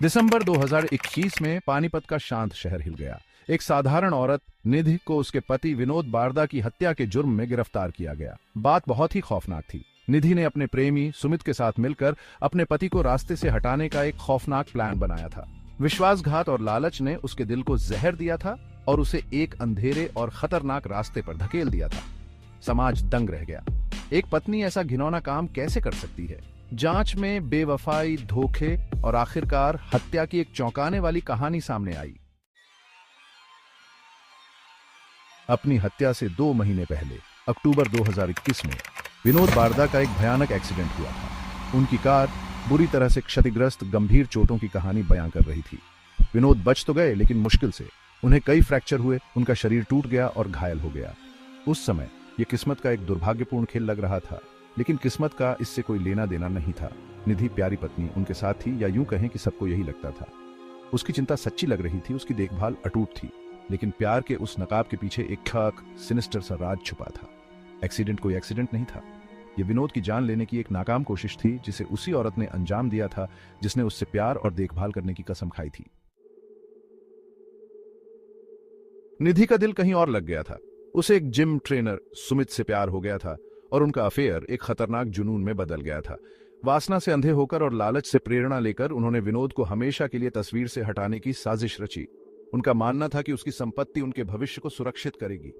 दिसंबर 2021 में पानीपत का शांत शहर हिल गया। एक साधारण औरत निधि को उसके पति विनोद बारदा की हत्या के जुर्म में गिरफ्तार किया गया। बात बहुत ही खौफनाक थी। निधि ने अपने प्रेमी सुमित के साथ मिलकर अपने पति को रास्ते से हटाने का एक खौफनाक प्लान बनाया था। विश्वासघात और लालच ने उसके दिल को जहर दिया था और उसे एक अंधेरे और खतरनाक रास्ते पर धकेल दिया था। समाज दंग रह गया। एक पत्नी ऐसा घिनौना काम कैसे कर सकती है? जांच में बेवफाई, धोखे और आखिरकार हत्या की एक चौंकाने वाली कहानी सामने आई। अपनी हत्या से 2 महीने पहले अक्टूबर 2021 में विनोद बारदा का एक भयानक एक्सीडेंट हुआ था। उनकी कार बुरी तरह से क्षतिग्रस्त, गंभीर चोटों की कहानी बयां कर रही थी। विनोद बच तो गए, लेकिन मुश्किल से। उन्हें कई फ्रैक्चर हुए, उनका शरीर टूट गया और घायल हो गया। उस समय यह किस्मत का एक दुर्भाग्यपूर्ण खेल लग रहा था, लेकिन किस्मत का इससे कोई लेना देना नहीं था। निधि प्यारी पत्नी उनके साथ थी, या यूं कहें कि सबको यही लगता था। उसकी चिंता सच्ची लग रही थी, उसकी देखभाल अटूट थी, लेकिन प्यार के उस नकाब के पीछे एक खाक, सिनिस्टर सा राज छुपा था। एक्सीडेंट कोई एक्सीडेंट नहीं था। यह विनोद की जान लेने की एक नाकाम कोशिश थी, जिसे उसी औरत ने अंजाम दिया था जिसने उससे प्यार और देखभाल करने की कसम खाई थी। निधि का दिल कहीं और लग गया था। उसे एक जिम ट्रेनर सुमित से प्यार हो गया था और उनका अफेयर एक खतरनाक जुनून में बदल गया था। वासना से अंधे होकर और लालच से प्रेरणा लेकर उन्होंने विनोद को हमेशा के लिए तस्वीर से हटाने की साजिश रची। उनका मानना था कि उसकी संपत्ति उनके भविष्य को सुरक्षित करेगी।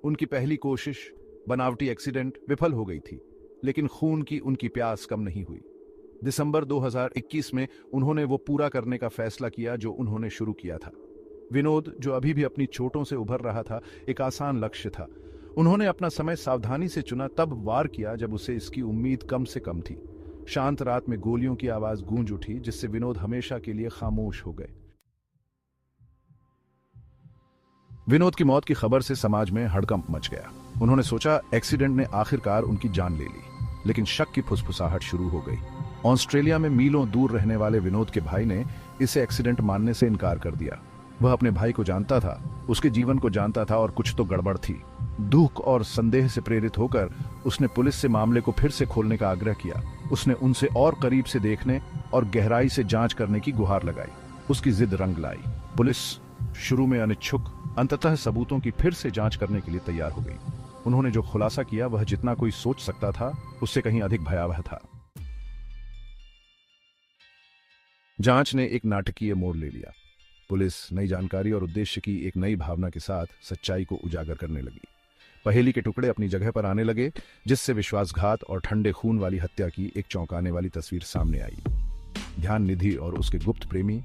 उनकी पहली कोशिश, बनावटी एक्सीडेंट, विफल हो गई थी, लेकिन खून की उनकी प्यास कम नहीं हुई। दिसंबर 2021 में उन्होंने वो पूरा करने का फैसला किया जो उन्होंने शुरू किया था। विनोद, जो अभी भी अपनी चोटों से उभर रहा था, एक आसान लक्ष्य था। उन्होंने अपना समय सावधानी से चुना, तब वार किया जब उसे इसकी उम्मीद कम से कम थी। शांत रात में गोलियों की आवाज गूंज उठी, जिससे विनोद हमेशा के लिए खामोश हो गए। विनोद की मौत की खबर से समाज में हड़कंप मच गया। उन्होंने सोचा एक्सीडेंट ने आखिरकार उनकी जान ले ली, लेकिन शक की फुसफुसाहट शुरू हो गई। ऑस्ट्रेलिया में मीलों दूर रहने वाले विनोद के भाई ने इसे एक्सीडेंट मानने से इनकार कर दिया। वह अपने भाई को जानता था, उसके जीवन को जानता था, और कुछ तो गड़बड़ थी। दुख और संदेह से प्रेरित होकर उसने पुलिस से मामले को फिर से खोलने का आग्रह किया। उसने उनसे और करीब से देखने और गहराई से जांच करने की गुहार लगाई। उसकी जिद रंग लाई। पुलिस, शुरू में अनिच्छुक, अंततः सबूतों की फिर से जांच करने के लिए तैयार हो गई। उन्होंने जो खुलासा किया वह जितना कोई सोच सकता था, उससे कहीं अधिक भयावह था। जांच ने एक नाटकीय मोड़ ले लिया। पुलिस नई जानकारी और उद्देश्य की एक नई भावना के साथ सच्चाई को उजागर करने लगी। पहेली के टुकड़े अपनी जगह पर आने लगे, जिससे विश्वासघात और ठंडे खून वाली हत्या की एक चौंकाने वाली तस्वीर सामने आई। ध्यान निधि और उसके गुप्त प्रेमी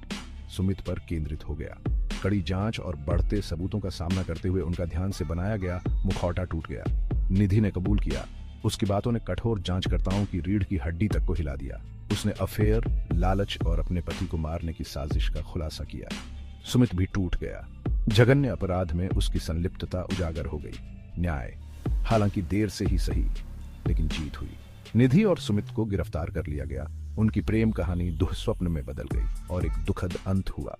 सुमित पर केंद्रित हो गया। कड़ी जांच और बढ़ते सबूतों का सामना करते हुए उनका ध्यान से बनाया गया मुखौटा टूट गया। निधि ने कबूल किया। उसकी बातों ने कठोर जांचकर्ताओं की रीढ़ की हड्डी तक को हिला दिया। उसने अफेयर, लालच और अपने पति को मारने की साजिश का खुलासा किया। सुमित भी टूट गया। जघन्य अपराध में उसकी संलिप्तता उजागर हो गई। न्याय, हालांकि देर से ही सही, लेकिन जीत हुई। निधि और सुमित को गिरफ्तार कर लिया गया। उनकी प्रेम कहानी दुःस्वप्न में बदल गई और एक दुखद अंत हुआ।